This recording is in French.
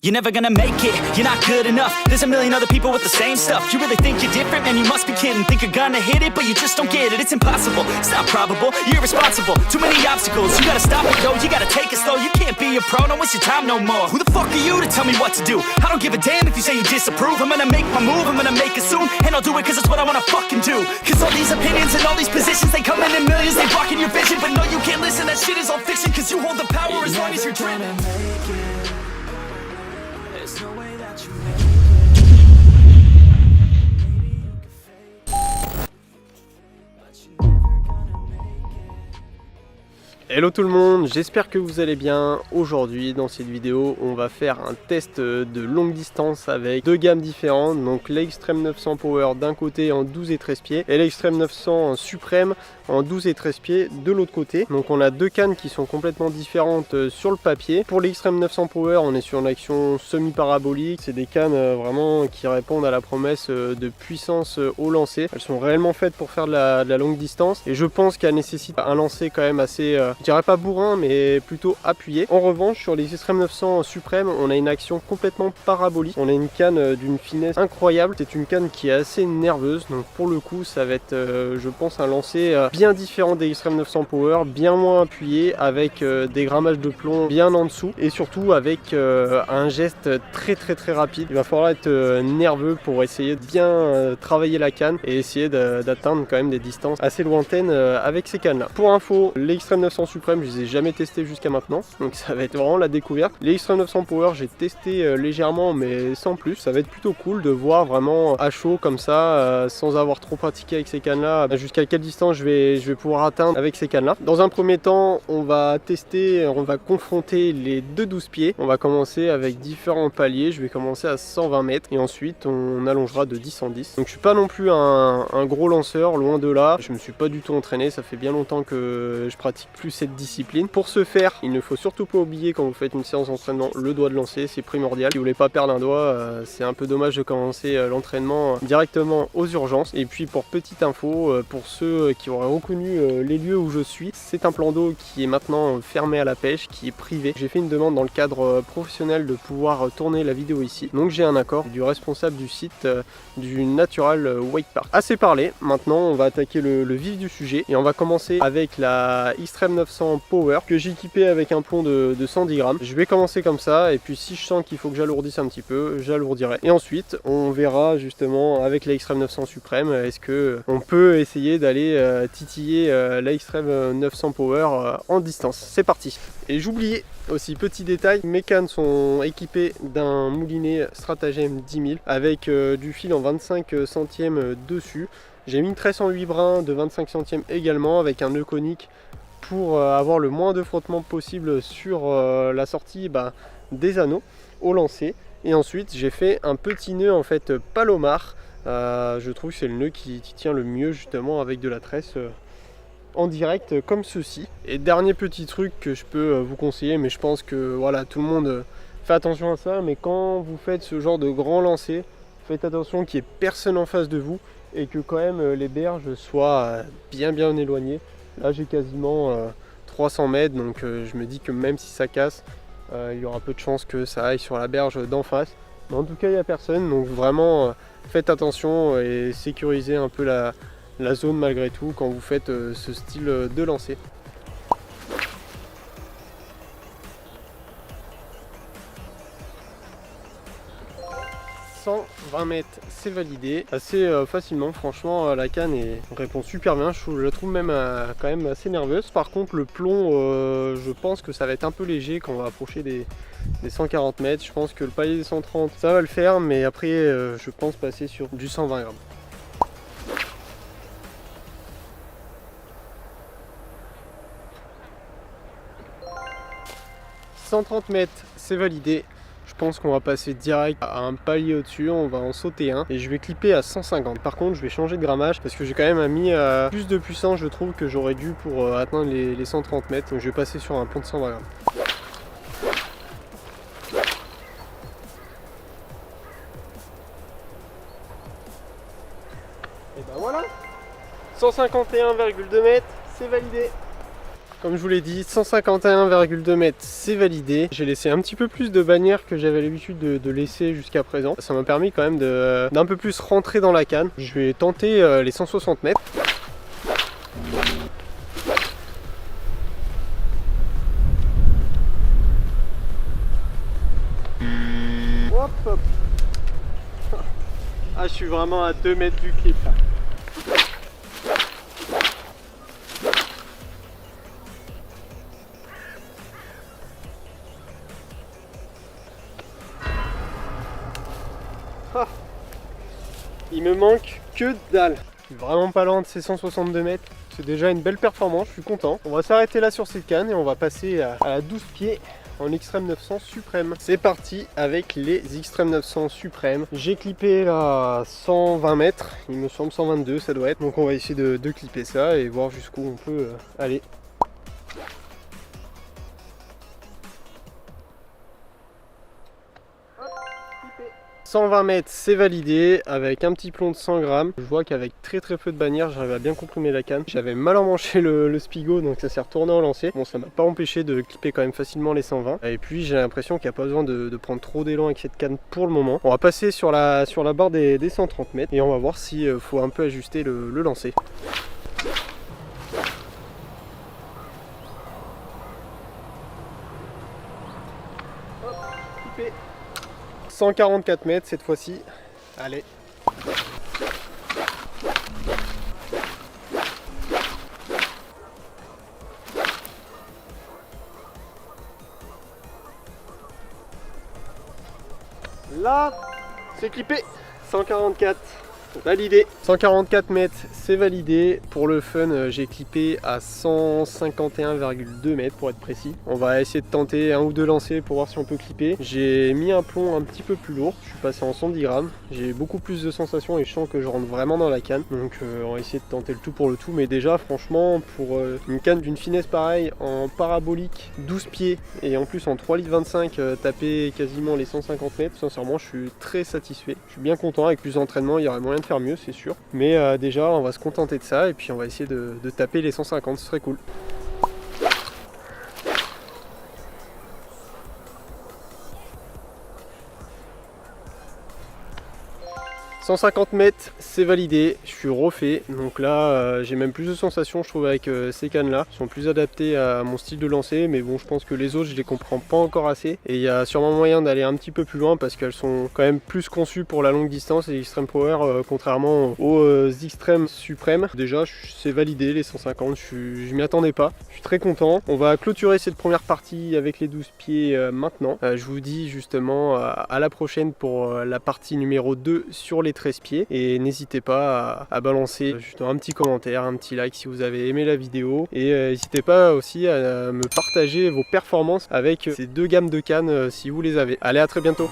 You're never gonna make it, you're not good enough. There's a million other people with the same stuff. You really think you're different? Man, you must be kidding. Think you're gonna hit it, but you just don't get it. It's impossible, it's not probable, you're irresponsible. Too many obstacles, you gotta stop it, yo. You gotta take it slow, you can't be a pro. Don't waste your time no more. Who the fuck are you to tell me what to do? I don't give a damn if you say you disapprove. I'm gonna make my move, I'm gonna make it soon. And I'll do it cause it's what I wanna fucking do. Cause all these opinions and all these positions, they come in millions, they blocking your vision. But no, you can't listen, that shit is all fiction. Cause you hold the power as long as you're dreaming. There's no way that you make it. Maybe you can fake it, but you're never gonna make it. Hello tout le monde, j'espère que vous allez bien. Aujourd'hui dans cette vidéo on va faire un test de longue distance avec deux gammes différentes. Donc l'Extreme 900 Power d'un côté en 12 et 13 pieds et l'Extreme 900 Supreme en 12 et 13 pieds de l'autre côté. Donc on a deux cannes qui sont complètement différentes sur le papier. Pour l'Extreme 900 Power on est sur une action semi-parabolique. C'est des cannes vraiment qui répondent à la promesse de puissance au lancer. Elles sont réellement faites pour faire de la longue distance et je pense qu'elles nécessitent un lancer quand même assez, je dirais pas bourrin mais plutôt appuyé. En revanche sur les Extreme 900 Supreme on a une action complètement parabolique. On a une canne d'une finesse incroyable. C'est une canne qui est assez nerveuse, donc pour le coup ça va être je pense un lancer bien différent des Extreme 900 Power, bien moins appuyé, avec des grammages de plomb bien en dessous et surtout avec un geste très rapide. Il va falloir être nerveux pour essayer de bien travailler la canne et essayer d'atteindre quand même des distances assez lointaines avec ces cannes là. Pour info, les Extreme 900 Supreme je les ai jamais testés jusqu'à maintenant, donc ça va être vraiment la découverte. Les Extreme 900 Power j'ai testé légèrement mais sans plus. Ça va être plutôt cool de voir vraiment à chaud comme ça sans avoir trop pratiqué avec ces cannes là jusqu'à quelle distance je vais pouvoir atteindre avec ces cannes là. Dans un premier temps on va tester, on va confronter les deux 12 pieds. On va commencer avec différents paliers. Je vais commencer à 120 mètres et ensuite on allongera de 10 en 10. Donc je suis pas non plus un gros lanceur, loin de là. Je me suis pas du tout entraîné, ça fait bien longtemps que je pratique plus cette discipline. Pour ce faire il ne faut surtout pas oublier quand vous faites une séance d'entraînement le doigt de lancer, c'est primordial. Si vous voulez pas perdre un doigt, c'est un peu dommage de commencer l'entraînement directement aux urgences. Et puis pour petite info, pour ceux qui auraient reconnu les lieux où je suis, c'est un plan d'eau qui est maintenant fermé à la pêche, qui est privé. J'ai fait une demande dans le cadre professionnel de pouvoir tourner la vidéo ici, donc j'ai un accord du responsable du site du Natural Wake Park. Assez parlé, maintenant on va attaquer le vif du sujet et on va commencer avec la Extreme 900 Power que j'ai équipée avec un plomb de 110 grammes. Je vais commencer comme ça et puis si je sens qu'il faut que j'alourdisse un petit peu, j'alourdirai. Et ensuite on verra justement avec la Extreme 900 Supreme est-ce que on peut essayer d'aller titiller la Extreme 900 Power en distance. C'est parti. Et j'oubliais aussi, petit détail, mes cannes sont équipées d'un moulinet Stratagem 10 000 avec du fil en 25 centièmes dessus. J'ai mis une tresse en 8 brins de 25 centièmes également avec un nœud conique pour avoir le moins de frottement possible sur la sortie des anneaux au lancer. Et ensuite j'ai fait un petit nœud en fait Palomar. Je trouve que c'est le nœud qui tient le mieux justement avec de la tresse en direct comme ceci. Et dernier petit truc que je peux vous conseiller, mais je pense que voilà tout le monde fait attention à ça, mais quand vous faites ce genre de grand lancer, faites attention qu'il n'y ait personne en face de vous et que quand même les berges soient bien éloignées. Là j'ai quasiment 300 mètres, donc je me dis que même si ça casse, il y aura peu de chances que ça aille sur la berge d'en face. Mais en tout cas il n'y a personne, donc vraiment faites attention et sécurisez un peu la zone malgré tout quand vous faites ce style de lancer. « 120 mètres, c'est validé assez facilement. Franchement la canne répond super bien. Je la trouve même quand même assez nerveuse. Par contre le plomb, je pense que ça va être un peu léger quand on va approcher des 140 mètres. Je pense que le palier des 130 ça va le faire, mais après je pense passer sur du 120 grammes. 130 mètres, c'est validé. Je pense qu'on va passer direct à un palier au-dessus, on va en sauter un et je vais clipper à 150. Par contre, je vais changer de grammage parce que j'ai quand même mis plus de puissance, je trouve, que j'aurais dû pour atteindre les 130 mètres. Donc je vais passer sur un plomb de 120 grammes. Et ben voilà, 151,2 mètres, c'est validé. Comme je vous l'ai dit, 151,2 mètres, c'est validé. J'ai laissé un petit peu plus de bannières que j'avais l'habitude de laisser jusqu'à présent. Ça m'a permis quand même d'un peu plus rentrer dans la canne. Je vais tenter les 160 mètres. Hop, hop. Ah, je suis vraiment à 2 mètres du clip là. Ah, il me manque que dalle. Je suis vraiment pas loin de ces 162 mètres. C'est déjà une belle performance, je suis content. On va s'arrêter là sur cette canne et on va passer à la 12 pieds en Xtreme 900 Suprême. C'est parti avec les Xtreme 900 Suprême. J'ai clippé là 120 mètres, il me semble 122 ça doit être. Donc on va essayer de clipper ça et voir jusqu'où on peut aller. 120 mètres, c'est validé avec un petit plomb de 100 grammes. Je vois qu'avec très peu de bannières, j'arrive à bien comprimer la canne. J'avais mal emmanché le Spigo, donc ça s'est retourné en lancer. Bon, ça m'a pas empêché de clipper quand même facilement les 120. Et puis j'ai l'impression qu'il n'y a pas besoin de prendre trop d'élan avec cette canne pour le moment. On va passer sur la barre des 130 mètres et on va voir s'il faut un peu ajuster le lancer. 144 mètres cette fois-ci. Allez. Là, c'est clippé. 144. Validé. 144 mètres, c'est validé. Pour le fun, j'ai clippé à 151,2 mètres pour être précis. On va essayer de tenter un ou deux lancers pour voir si on peut clipper. J'ai mis un plomb un petit peu plus lourd. Je suis passé en 110 grammes. J'ai beaucoup plus de sensations et je sens que je rentre vraiment dans la canne. Donc on va essayer de tenter le tout pour le tout. Mais déjà, franchement, pour une canne d'une finesse pareille, en parabolique, 12 pieds et en plus en 3,25 litres, taper quasiment les 150 mètres, sincèrement, je suis très satisfait. Je suis bien content. Avec plus d'entraînement, il y aurait moyen de faire mieux, c'est sûr. Mais déjà, on va se contenter de ça et puis on va essayer de taper les 150, ce serait cool. 150 mètres, c'est validé, je suis refait. Donc là, j'ai même plus de sensations, je trouve, avec ces cannes-là. Elles sont plus adaptées à mon style de lancer, mais bon, je pense que les autres, je les comprends pas encore assez. Et il y a sûrement moyen d'aller un petit peu plus loin parce qu'elles sont quand même plus conçues pour la longue distance et Xtreme Power, contrairement aux Xtreme Suprême. Déjà, c'est validé, les 150, je m'y attendais pas. Je suis très content. On va clôturer cette première partie avec les 12 pieds maintenant. Je vous dis justement à la prochaine pour la partie numéro 2 sur les 13 pieds et n'hésitez pas à balancer juste un petit commentaire, un petit like si vous avez aimé la vidéo et n'hésitez pas aussi à me partager vos performances avec ces deux gammes de cannes si vous les avez. Allez, à très bientôt.